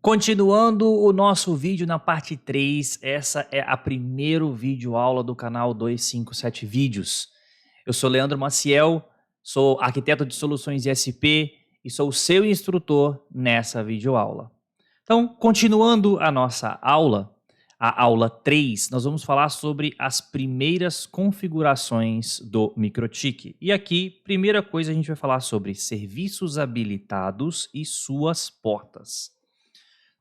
Continuando o nosso vídeo na parte 3, essa é a primeira videoaula do canal 257 Vídeos. Eu sou Leandro Maciel, sou arquiteto de soluções ISP e sou o seu instrutor nessa videoaula. Então, continuando a nossa aula, a aula 3, nós vamos falar sobre as primeiras configurações do MikroTik. E aqui, primeira coisa, a gente vai falar sobre serviços habilitados e suas portas.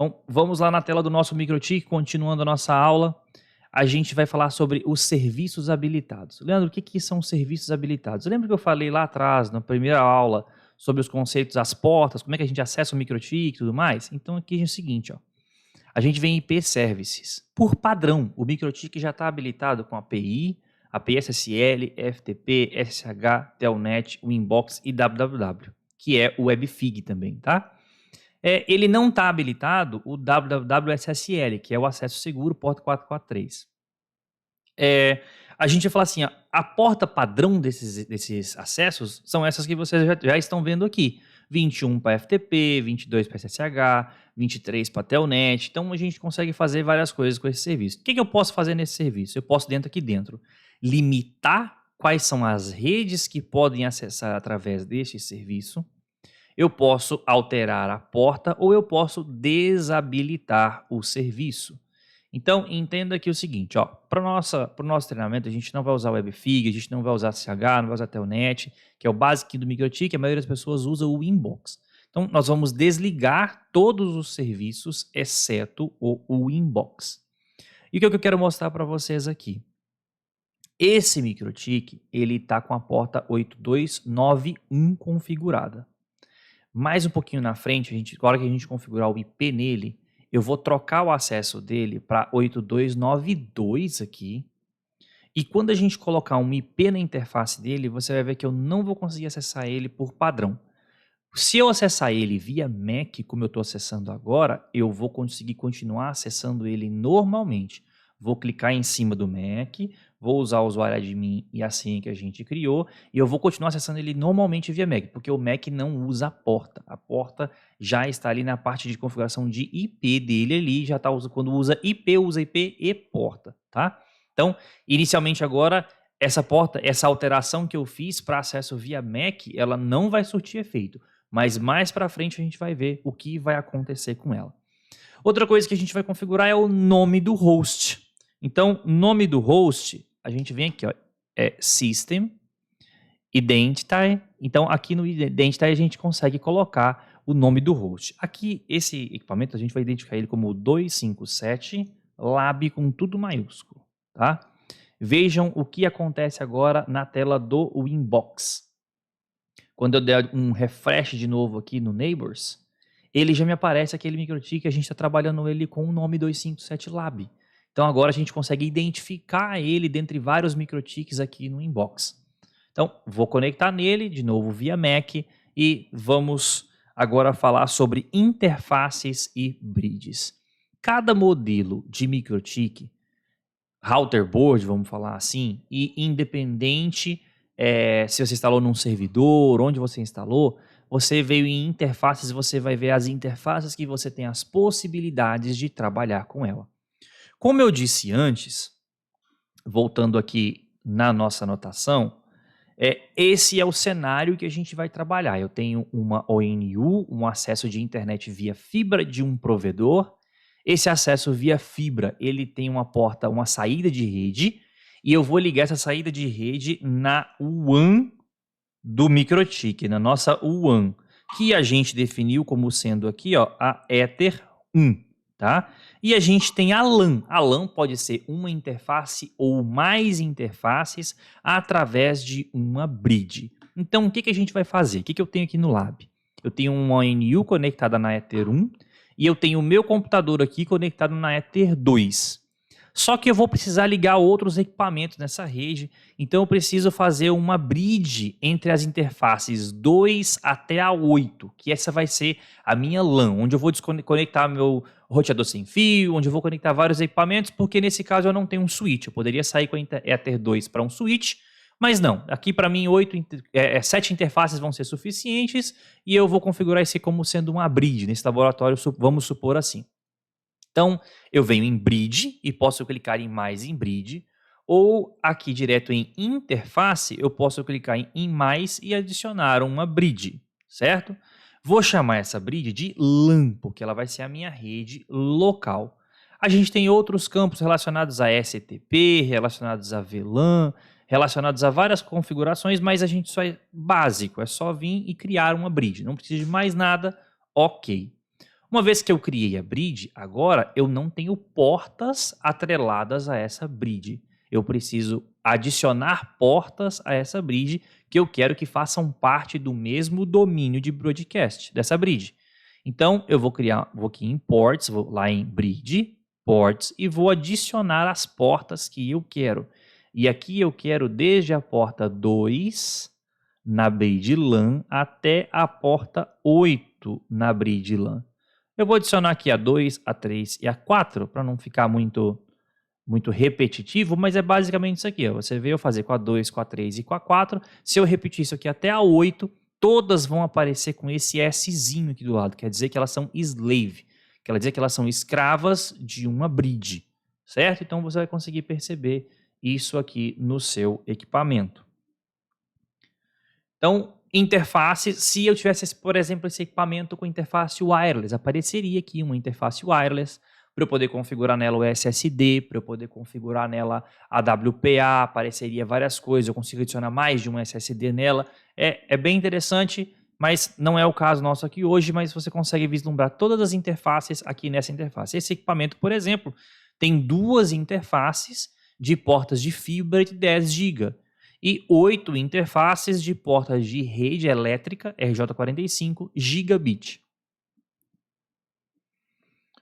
Então, vamos lá na tela do nosso MikroTik, continuando a nossa aula, a gente vai falar sobre os serviços habilitados. Leandro, o que são serviços habilitados? Lembra que eu falei lá atrás, na primeira aula, sobre os conceitos das portas, como é que a gente acessa o MikroTik e tudo mais? Então aqui é o seguinte, ó, a gente vem em IP Services. Por padrão, o MikroTik já está habilitado com API SSL, FTP, SSH, Telnet, Winbox e www, que é o WebFig também, tá? Ele não está habilitado o www.SSL, que é o acesso seguro, porta 443. A gente vai falar assim, ó, a porta padrão desses acessos são essas que vocês já estão vendo aqui. 21 para FTP, 22 para SSH, 23 para Telnet. Então a gente consegue fazer várias coisas com esse serviço. O que eu posso fazer nesse serviço? Eu posso aqui dentro limitar quais são as redes que podem acessar através deste serviço. Eu posso alterar a porta ou eu posso desabilitar o serviço. Então, entenda aqui o seguinte, para o nosso treinamento, a gente não vai usar o WebFig, a gente não vai usar SSH, não vai usar Telnet, que é o básico do MikroTik, a maioria das pessoas usa o Inbox. Então, nós vamos desligar todos os serviços, exceto o Inbox. E o que eu quero mostrar para vocês aqui? Esse MikroTik, ele está com a porta 8291 configurada. Mais um pouquinho na frente, na hora que a gente configurar o IP nele, eu vou trocar o acesso dele para 8292 aqui. E quando a gente colocar um IP na interface dele, você vai ver que eu não vou conseguir acessar ele por padrão. Se eu acessar ele via MAC, como eu estou acessando agora, eu vou conseguir continuar acessando ele normalmente. Vou clicar em cima do MAC, vou usar o usuário admin e a senha que a gente criou, e eu vou continuar acessando ele normalmente via MAC, porque o MAC não usa a porta. A porta já está ali na parte de configuração de IP dele ali, já está usando, quando usa IP e porta, tá? Então, inicialmente agora, essa porta, essa alteração que eu fiz para acesso via MAC, ela não vai surtir efeito, mas mais para frente a gente vai ver o que vai acontecer com ela. Outra coisa que a gente vai configurar é o nome do host. Então, nome do host, a gente vem aqui, ó, é System, Identity. Então, aqui no Identity a gente consegue colocar o nome do host. Aqui, esse equipamento, a gente vai identificar ele como 257 Lab com tudo maiúsculo, tá? Vejam o que acontece agora na tela do Winbox. Quando eu der um refresh de novo aqui no Neighbors, ele já me aparece aquele MikroTik que a gente está trabalhando ele com o nome 257 Lab. Então agora a gente consegue identificar ele dentre vários MikroTiks aqui no Inbox. Então vou conectar nele de novo via MAC e vamos agora falar sobre interfaces e bridges. Cada modelo de MikroTik, router board, vamos falar assim, e independente se você instalou num servidor, onde você instalou, você veio em interfaces, você vai ver as interfaces que você tem as possibilidades de trabalhar com ela. Como eu disse antes, voltando aqui na nossa anotação, esse é o cenário que a gente vai trabalhar. Eu tenho uma ONU, um acesso de internet via fibra de um provedor. Esse acesso via fibra, ele tem uma porta, uma saída de rede, e eu vou ligar essa saída de rede na WAN do MikroTik, na nossa WAN, que a gente definiu como sendo aqui, ó, a Ether 1. Tá? E a gente tem a LAN. A LAN pode ser uma interface ou mais interfaces através de uma bridge. Então, o que a gente vai fazer? O que eu tenho aqui no lab? Eu tenho uma ONU conectada na Ether 1 e eu tenho o meu computador aqui conectado na Ether 2. Só que eu vou precisar ligar outros equipamentos nessa rede, então eu preciso fazer uma bridge entre as interfaces 2 até a 8, que essa vai ser a minha LAN, onde eu vou desconectar meu roteador sem fio, onde eu vou conectar vários equipamentos, porque nesse caso eu não tenho um switch. Eu poderia sair com a Ether 2 para um switch, Mas não, aqui para mim 7 interfaces vão ser suficientes e eu vou configurar esse como sendo uma bridge nesse laboratório, vamos supor assim. Então, eu venho em bridge e posso clicar em mais em bridge, ou aqui direto em interface, eu posso clicar em mais e adicionar uma bridge, certo? Vou chamar essa bridge de LAN, porque ela vai ser a minha rede local. A gente tem outros campos relacionados a STP, relacionados a VLAN, relacionados a várias configurações, mas a gente só é básico, é só vir e criar uma bridge. Não precisa de mais nada, ok. Uma vez que eu criei a bridge, agora eu não tenho portas atreladas a essa bridge. Eu preciso adicionar portas a essa bridge que eu quero que façam parte do mesmo domínio de broadcast dessa bridge. Então eu vou aqui em ports, vou lá em bridge, ports e vou adicionar as portas que eu quero. E aqui eu quero desde a porta 2 na bridge LAN até a porta 8 na bridge LAN. Eu vou adicionar aqui a 2, a 3 e a 4 para não ficar muito repetitivo, mas é basicamente isso aqui. Ó. Você vê eu fazer com a 2, com a 3 e com a 4. Se eu repetir isso aqui até a 8, todas vão aparecer com esse Szinho aqui do lado. Quer dizer que elas são slave. Quer dizer que elas são escravas de uma bridge, certo? Então você vai conseguir perceber isso aqui no seu equipamento. Então, interface, se eu tivesse, por exemplo, esse equipamento com interface wireless, apareceria aqui uma interface wireless para eu poder configurar nela o SSD, para eu poder configurar nela a WPA, apareceria várias coisas, eu consigo adicionar mais de um SSD nela. É bem interessante, mas não é o caso nosso aqui hoje, mas você consegue vislumbrar todas as interfaces aqui nessa interface. Esse equipamento, por exemplo, tem 2 interfaces de portas de fibra de 10 GB. E 8 interfaces de portas de rede elétrica RJ45 gigabit.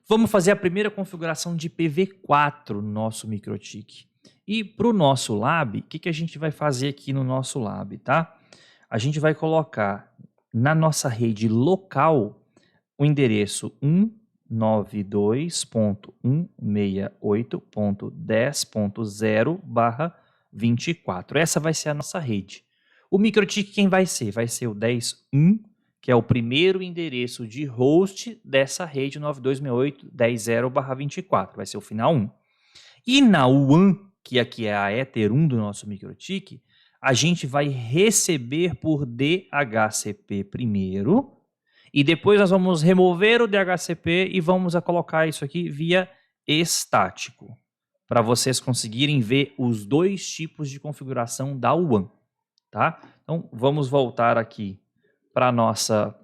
Vamos fazer a primeira configuração de IPv4 no nosso MikroTik. E para o nosso lab, o que a gente vai fazer aqui no nosso lab, tá? A gente vai colocar na nossa rede local o endereço 192.168.10.0/24. Essa vai ser a nossa rede. O MikroTik quem vai ser? Vai ser o 10.1, que é o primeiro endereço de host dessa rede 9268.10.0/24. Vai ser o final 1. E na WAN, que aqui é a Ether 1 do nosso MikroTik, a gente vai receber por DHCP primeiro, e depois nós vamos remover o DHCP e vamos colocar isso aqui via estático, para vocês conseguirem ver os 2 tipos de configuração da WAN, tá? Então, vamos voltar aqui para a nossa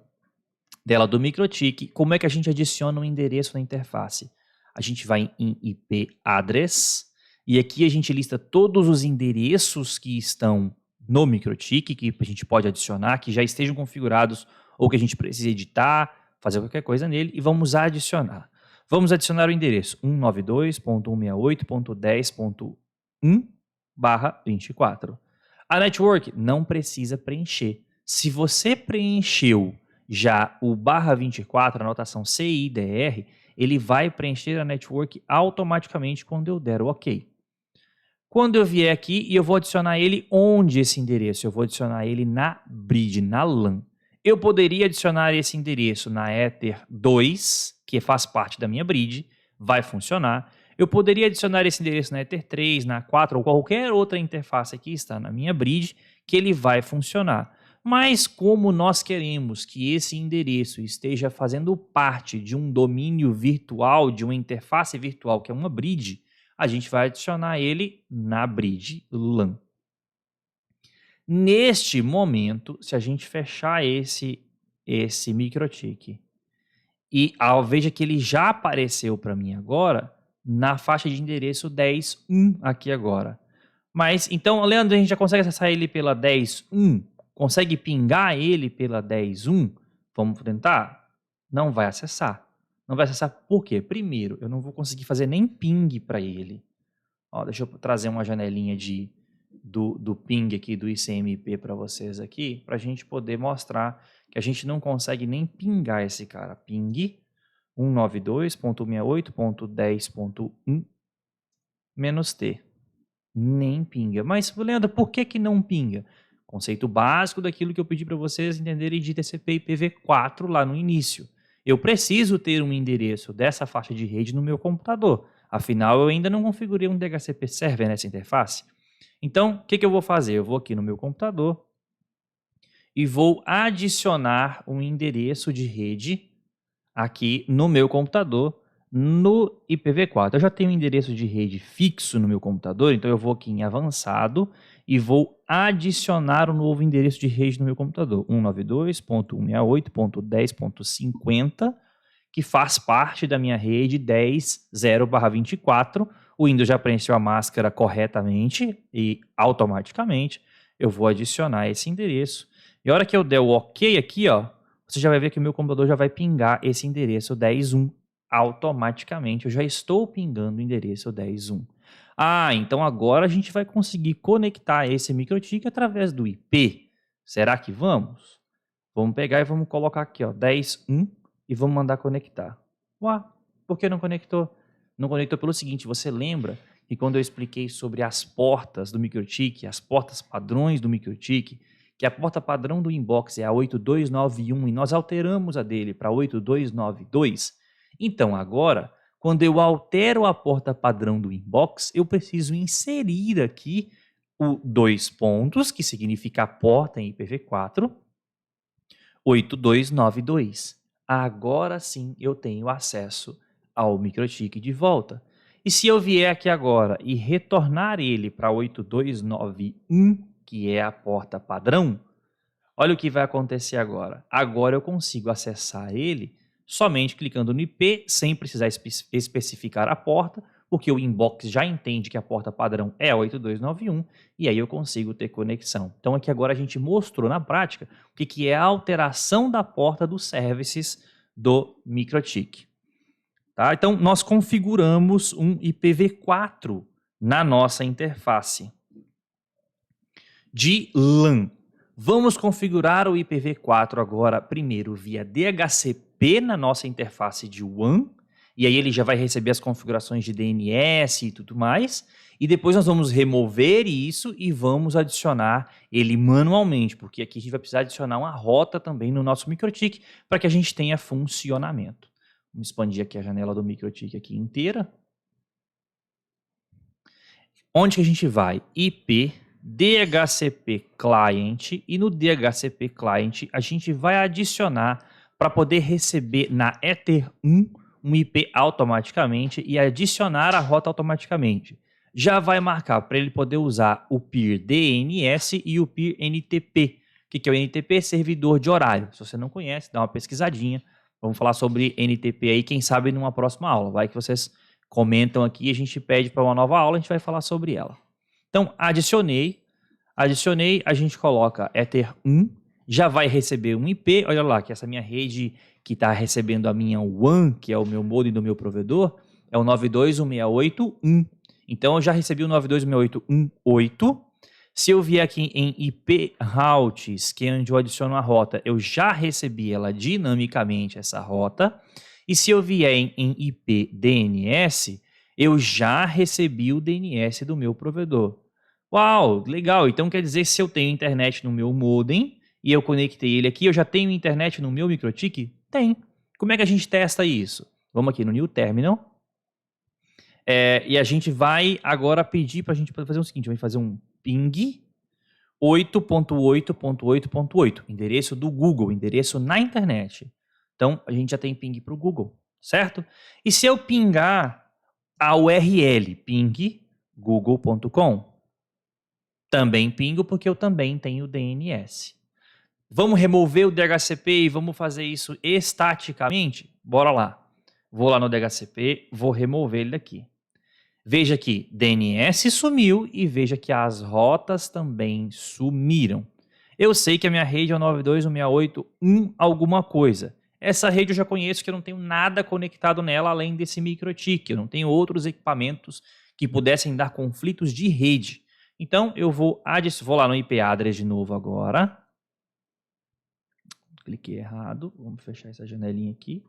tela do MikroTik. Como é que a gente adiciona um endereço na interface? A gente vai em IP address e aqui a gente lista todos os endereços que estão no MikroTik, que a gente pode adicionar, que já estejam configurados ou que a gente precisa editar, fazer qualquer coisa nele, e vamos adicionar. Vamos adicionar o endereço 192.168.10.1/24. A network não precisa preencher. Se você preencheu já o /24, a notação CIDR, ele vai preencher a network automaticamente quando eu der o OK. Quando eu vier aqui e eu vou adicionar ele onde esse endereço? Eu vou adicionar ele na bridge, na LAN. Eu poderia adicionar esse endereço na Ether 2, que faz parte da minha bridge, vai funcionar. Eu poderia adicionar esse endereço na Ether 3, na 4 ou qualquer outra interface que está na minha bridge, que ele vai funcionar. Mas como nós queremos que esse endereço esteja fazendo parte de um domínio virtual, de uma interface virtual, que é uma bridge, a gente vai adicionar ele na bridge LAN. Neste momento, se a gente fechar esse MikroTik e veja que ele já apareceu para mim agora na faixa de endereço 10.1 aqui agora. Mas, então, Leandro, a gente já consegue acessar ele pela 10.1? Consegue pingar ele pela 10.1? Vamos tentar? Não vai acessar. Não vai acessar por quê? Primeiro, eu não vou conseguir fazer nem ping para ele. Ó, deixa eu trazer uma janelinha do ping aqui do ICMP para vocês aqui, para a gente poder mostrar que a gente não consegue nem pingar esse cara. Ping 192.168.10.1 -T. Nem pinga. Mas, Leandro, por que que não pinga? Conceito básico daquilo que eu pedi para vocês entenderem de TCP IPv4 lá no início. Eu preciso ter um endereço dessa faixa de rede no meu computador. Afinal, eu ainda não configurei um DHCP server nessa interface. Então, o que que eu vou fazer? Eu vou aqui no meu computador e vou adicionar um endereço de rede aqui no meu computador no IPv4. Eu já tenho um endereço de rede fixo no meu computador, então eu vou aqui em avançado e vou adicionar um novo endereço de rede no meu computador, 192.168.10.50, que faz parte da minha rede 10.0/24. O Windows já preencheu a máscara corretamente e automaticamente eu vou adicionar esse endereço. E a hora que eu der o OK aqui, ó, você já vai ver que o meu computador já vai pingar esse endereço 10.1 automaticamente. Eu já estou pingando o endereço 10.1. Ah, então agora a gente vai conseguir conectar esse MikroTik através do IP. Será que vamos? Vamos pegar e vamos colocar aqui, ó, 10.1 e vamos mandar conectar. Ué, por que não conectou? Não conectou pelo seguinte, você lembra que quando eu expliquei sobre as portas do MikroTik, as portas padrões do MikroTik, que a porta padrão do inbox é a 8291 e nós alteramos a dele para 8292. Então agora, quando eu altero a porta padrão do inbox, eu preciso inserir aqui o 2 pontos, que significa a porta em IPv4, 8292. Agora sim eu tenho acesso ao MikroTik de volta. E se eu vier aqui agora e retornar ele para 8291, que é a porta padrão, olha o que vai acontecer agora. Agora eu consigo acessar ele somente clicando no IP, sem precisar especificar a porta, porque o inbox já entende que a porta padrão é a 8291, e aí eu consigo ter conexão. Então aqui agora a gente mostrou na prática o que é a alteração da porta dos services do MikroTik. Tá? Então nós configuramos um IPv4 na nossa interface de LAN. Vamos configurar o IPv4 agora primeiro via DHCP na nossa interface de WAN, e aí ele já vai receber as configurações de DNS e tudo mais, e depois nós vamos remover isso e vamos adicionar ele manualmente, porque aqui a gente vai precisar adicionar uma rota também no nosso MikroTik para que a gente tenha funcionamento. Vamos expandir aqui a janela do MikroTik aqui inteira. Onde que a gente vai? IP DHCP Client, e no DHCP Client a gente vai adicionar para poder receber na Ether 1 um IP automaticamente e adicionar a rota automaticamente. Já vai marcar para ele poder usar o peer DNS e o peer NTP. O que é o NTP? Servidor de horário. Se você não conhece, dá uma pesquisadinha. Vamos falar sobre NTP aí, quem sabe numa próxima aula. Vai que vocês comentam aqui e a gente pede para uma nova aula, a gente vai falar sobre ela. Então, adicionei, a gente coloca Ether 1, já vai receber um IP, olha lá, que essa minha rede que está recebendo a minha WAN, que é o meu modem do meu provedor, é o 92.168.1. Então, eu já recebi o 92.168.1.8. Se eu vier aqui em IP routes, que é onde eu adiciono a rota, eu já recebi ela dinamicamente, essa rota. E se eu vier em IP DNS, eu já recebi o DNS do meu provedor. Uau, legal. Então quer dizer, se eu tenho internet no meu modem e eu conectei ele aqui, eu já tenho internet no meu MikroTik? Tem. Como é que a gente testa isso? Vamos aqui no New Terminal. E a gente vai agora pedir para a gente fazer o seguinte, vamos fazer um ping 8.8.8.8, endereço do Google, endereço na internet. Então, a gente já tem ping para o Google, certo? E se eu pingar a URL, ping google.com, também pingo porque eu também tenho DNS. Vamos remover o DHCP e vamos fazer isso estaticamente? Bora lá. Vou lá no DHCP, vou remover ele daqui. Veja que DNS sumiu e veja que as rotas também sumiram. Eu sei que a minha rede é o 92.168.1 alguma coisa. Essa rede eu já conheço, que eu não tenho nada conectado nela além desse MikroTik. Eu não tenho outros equipamentos que pudessem dar conflitos de rede. Então eu vou lá no IP address de novo agora. Cliquei errado. Vamos fechar essa janelinha aqui.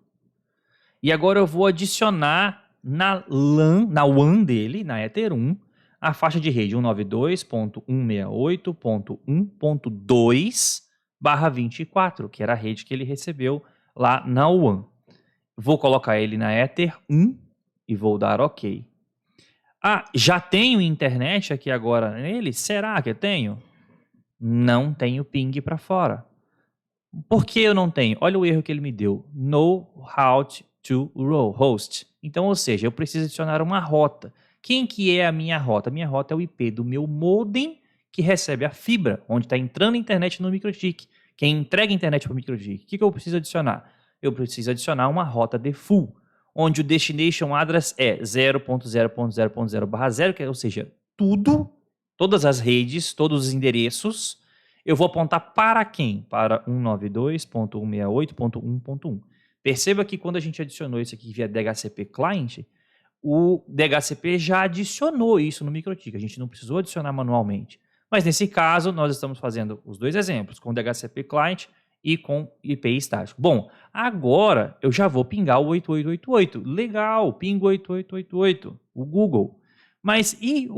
E agora eu vou adicionar na WAN dele, na Ether 1, a faixa de rede 192.168.1.2/24, que era a rede que ele recebeu lá na WAN. Vou colocar ele na Ether 1 e vou dar OK. Ah, já tenho internet aqui agora nele? Será que eu tenho? Não tenho ping para fora. Por que eu não tenho? Olha o erro que ele me deu. No route to host. Então, ou seja, eu preciso adicionar uma rota. Quem que é a minha rota? A minha rota é o IP do meu modem que recebe a fibra, onde está entrando a internet no MikroTik. Quem entrega a internet para o MikroTik. O que eu preciso adicionar? Eu preciso adicionar uma rota default, onde o destination address é 0.0.0.0/0, ou seja, todas as redes, todos os endereços, eu vou apontar para quem? Para 192.168.1.1. Perceba que quando a gente adicionou isso aqui via DHCP Client, o DHCP já adicionou isso no MikroTik. A gente não precisou adicionar manualmente. Mas nesse caso, nós estamos fazendo os dois exemplos, com DHCP Client e com IP estático. Bom, agora eu já vou pingar o 8888. Legal, pingo 8888, o Google. Mas e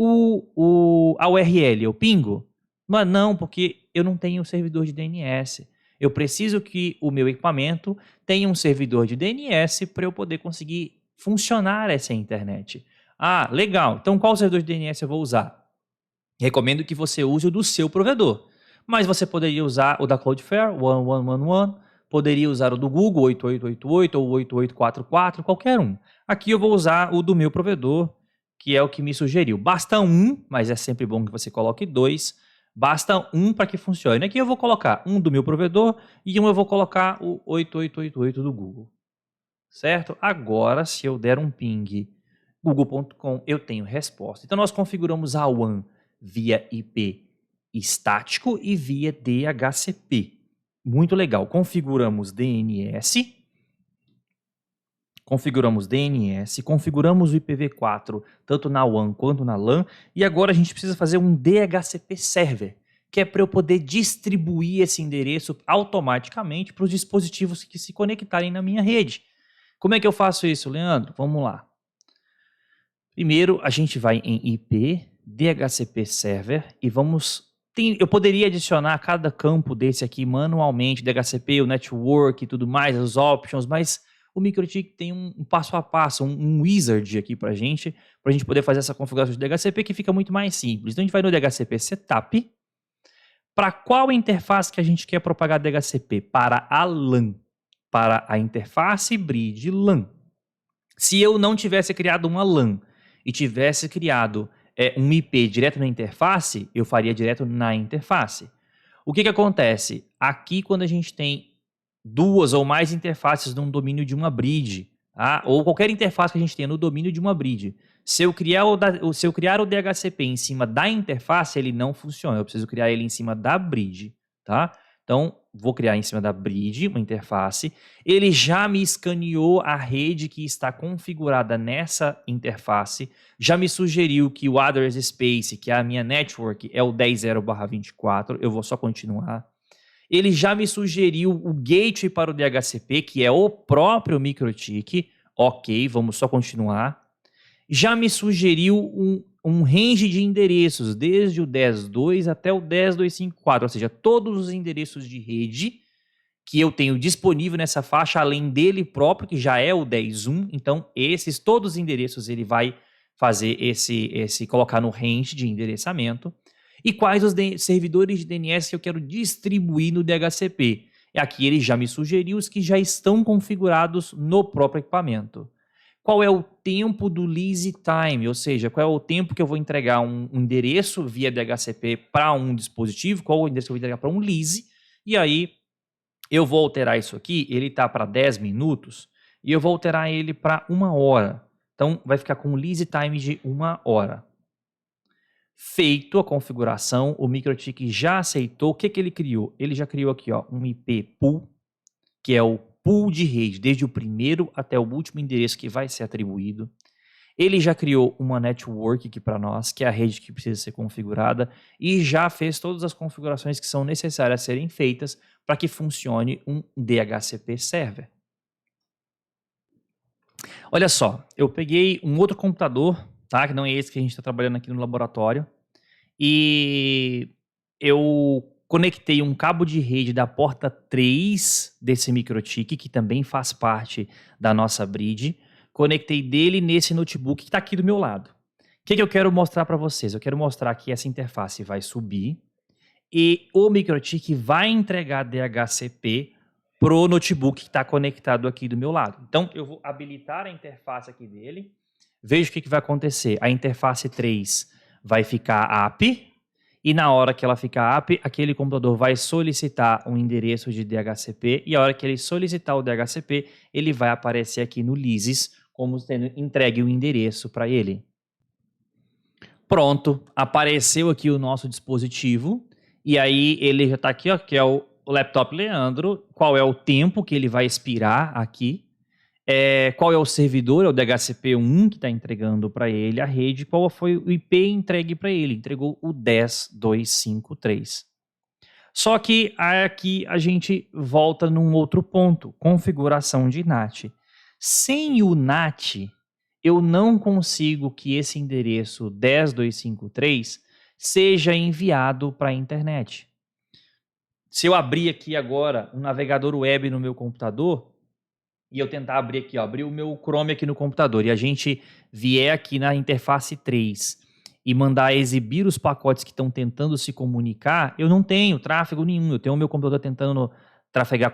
a URL, eu pingo? Mas não, porque eu não tenho servidor de DNS. Eu preciso que o meu equipamento tenha um servidor de DNS para eu poder conseguir funcionar essa internet. Ah, legal. Então qual servidor de DNS eu vou usar? Recomendo que você use o do seu provedor. Mas você poderia usar o da Cloudflare, 1111, poderia usar o do Google, 8888 ou 8844, qualquer um. Aqui eu vou usar o do meu provedor, que é o que me sugeriu. Basta um, mas é sempre bom que você coloque dois. Basta um para que funcione. Aqui eu vou colocar um do meu provedor e um eu vou colocar o 8888 do Google. Certo? Agora, se eu der um ping google.com, eu tenho resposta. Então, nós configuramos a WAN via IP estático e via DHCP. Muito legal. Configuramos DNS, configuramos o IPv4 tanto na WAN quanto na LAN, e agora a gente precisa fazer um DHCP server, que é para eu poder distribuir esse endereço automaticamente para os dispositivos que se conectarem na minha rede. Como é que eu faço isso, Leandro? Vamos lá. Primeiro, a gente vai em IP, DHCP Server e vamos... eu poderia adicionar cada campo desse aqui manualmente, DHCP, o network e tudo mais, as options, mas o MikroTik tem um passo a passo, um wizard aqui para a gente poder fazer essa configuração de DHCP que fica muito mais simples. Então a gente vai no DHCP Setup. Para qual interface que a gente quer propagar DHCP? Para a LAN. Para a interface bridge LAN. Se eu não tivesse criado uma LAN e tivesse criado um IP direto na interface, eu faria direto na interface. O que acontece? Aqui, quando a gente tem duas ou mais interfaces num domínio de uma bridge, tá? Ou qualquer interface que a gente tenha no domínio de uma bridge, se eu criar o DHCP em cima da interface, ele não funciona. Eu preciso criar ele em cima da bridge, tá? Então, vou criar em cima da bridge uma interface. Ele já me escaneou a rede que está configurada nessa interface. Já me sugeriu que o address space, que é a minha network, é o 10.0/24. Eu vou só continuar. Ele já me sugeriu o gateway para o DHCP, que é o próprio MikroTik. Ok, vamos só continuar. Já me sugeriu um range de endereços, desde o 10.2 até o 10.254, ou seja, todos os endereços de rede que eu tenho disponível nessa faixa, além dele próprio, que já é o 10.1. Então, todos os endereços ele vai fazer colocar no range de endereçamento. E quais os servidores de DNS que eu quero distribuir no DHCP. E aqui ele já me sugeriu os que já estão configurados no próprio equipamento. Qual é o tempo do lease time, ou seja, qual é o tempo que eu vou entregar um endereço via DHCP para um dispositivo, qual é o endereço que eu vou entregar para um lease, e aí eu vou alterar isso aqui, ele está para 10 minutos, e eu vou alterar ele para 1 hora. Então, vai ficar com um lease time de 1 hora. Feito a configuração, o MikroTik já aceitou. O que ele criou? Ele já criou aqui um IP pool, que é o pool de rede, desde o primeiro até o último endereço que vai ser atribuído. Ele já criou uma network aqui para nós, que é a rede que precisa ser configurada, e já fez todas as configurações que são necessárias a serem feitas para que funcione um DHCP server. Olha só, eu peguei um outro computador tá? Que não é esse que a gente está trabalhando aqui no laboratório. E eu conectei um cabo de rede da porta 3 desse MikroTik, que também faz parte da nossa bridge. Conectei dele nesse notebook que está aqui do meu lado. O que eu quero mostrar para vocês? Eu quero mostrar que essa interface vai subir e o MikroTik vai entregar DHCP pro notebook que está conectado aqui do meu lado. Então, eu vou habilitar a interface aqui dele. Veja o que vai acontecer. A interface 3 vai ficar app, e na hora que ela ficar app, aquele computador vai solicitar um endereço de DHCP, e a hora que ele solicitar o DHCP, ele vai aparecer aqui no Lysis, como tendo entregue o endereço para ele. Pronto, apareceu aqui o nosso dispositivo, e aí ele já está aqui, ó, que é o laptop Leandro, qual é o tempo que ele vai expirar aqui, qual é o servidor, é o DHCP1 que está entregando para ele a rede, qual foi o IP entregue para ele, entregou o 10253. Só que aqui a gente volta num outro ponto, configuração de NAT. Sem o NAT, eu não consigo que esse endereço 10253 seja enviado para a internet. Se eu abrir aqui agora um navegador web no meu computador, e eu tentar abrir aqui, ó, abrir o meu Chrome aqui no computador, e a gente vier aqui na interface 3 e mandar exibir os pacotes que estão tentando se comunicar, eu não tenho tráfego nenhum. Eu tenho o meu computador tentando trafegar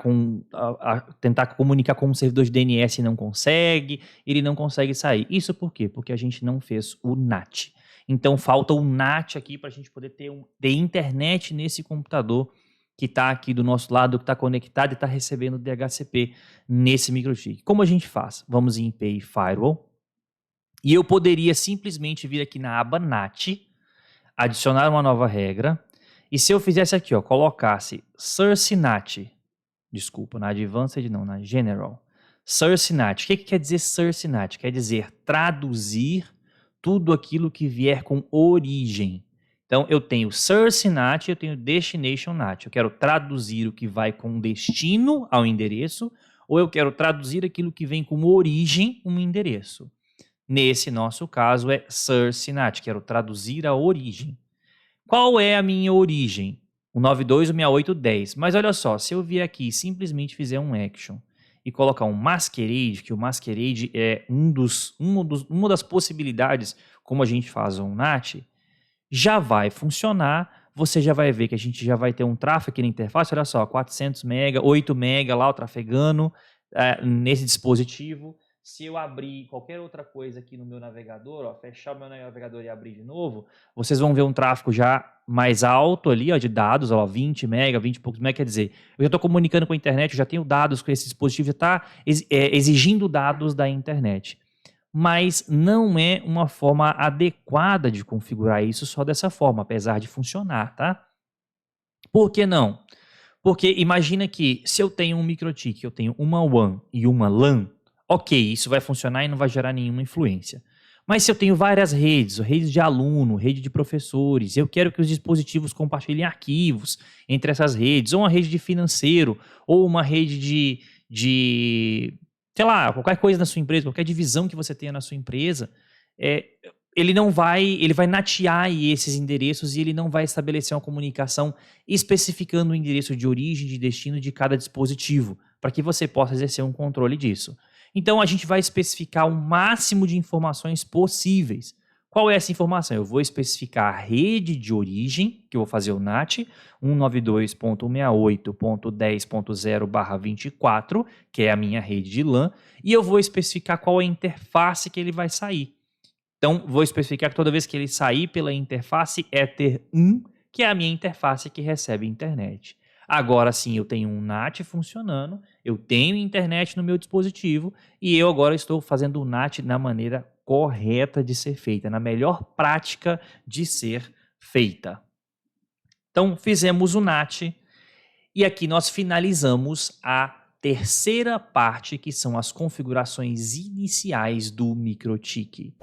tentar comunicar com um servidor de DNS e não consegue, ele não consegue sair. Isso por quê? Porque a gente não fez o NAT. Então falta o NAT aqui para a gente poder ter internet nesse computador que está aqui do nosso lado, que está conectado e está recebendo DHCP nesse MikroTik. Como a gente faz? Vamos em API Firewall. E eu poderia simplesmente vir aqui na aba NAT, adicionar uma nova regra. E se eu fizesse aqui, ó, colocasse Source NAT, desculpa, na Advanced não, na General. Source NAT. O que quer dizer Source NAT? Quer dizer traduzir tudo aquilo que vier com origem. Então, eu tenho Source NAT e eu tenho Destination NAT. Eu quero traduzir o que vai com destino ao endereço, ou eu quero traduzir aquilo que vem com origem um endereço. Nesse nosso caso é Source NAT, quero traduzir a origem. Qual é a minha origem? O 92.168.10. Mas olha só, se eu vier aqui e simplesmente fizer um action e colocar um masquerade, que o masquerade é uma das possibilidades como a gente faz um NAT, já vai funcionar, você já vai ver que a gente já vai ter um tráfego aqui na interface, olha só, 400 MB, 8 MB lá, o trafegando nesse dispositivo. Se eu abrir qualquer outra coisa aqui no meu navegador, ó, fechar o meu navegador e abrir de novo, vocês vão ver um tráfego já mais alto ali, ó, de dados, ó, 20 MB, 20 e poucos MB, quer dizer, eu já estou comunicando com a internet, eu já tenho dados com esse dispositivo, já está exigindo dados da internet. Mas não é uma forma adequada de configurar isso só dessa forma, apesar de funcionar, tá? Por que não? Porque imagina que se eu tenho um MikroTik, eu tenho uma WAN e uma LAN, ok, isso vai funcionar e não vai gerar nenhuma influência. Mas se eu tenho várias redes, rede de aluno, rede de professores, eu quero que os dispositivos compartilhem arquivos entre essas redes, ou uma rede de financeiro, ou uma rede de sei lá, qualquer coisa na sua empresa, qualquer divisão que você tenha na sua empresa, ele vai natear esses endereços e ele não vai estabelecer uma comunicação especificando o endereço de origem, de destino de cada dispositivo, para que você possa exercer um controle disso. Então a gente vai especificar o máximo de informações possíveis. Qual é essa informação? Eu vou especificar a rede de origem, que eu vou fazer o NAT, 192.168.10.0/24, que é a minha rede de LAN, e eu vou especificar qual é a interface que ele vai sair. Então, vou especificar que toda vez que ele sair pela interface Ether 1, que é a minha interface que recebe internet. Agora sim, eu tenho um NAT funcionando, eu tenho internet no meu dispositivo, e eu agora estou fazendo o NAT na maneira correta de ser feita, na melhor prática de ser feita. Então, fizemos o NAT e aqui nós finalizamos a terceira parte, que são as configurações iniciais do MikroTik.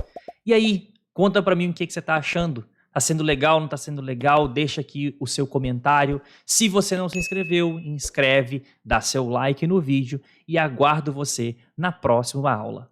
E aí, conta para mim o que você está achando. Está sendo legal, não está sendo legal? Deixa aqui o seu comentário. Se você não se inscreveu, inscreve, dá seu like no vídeo e aguardo você na próxima aula.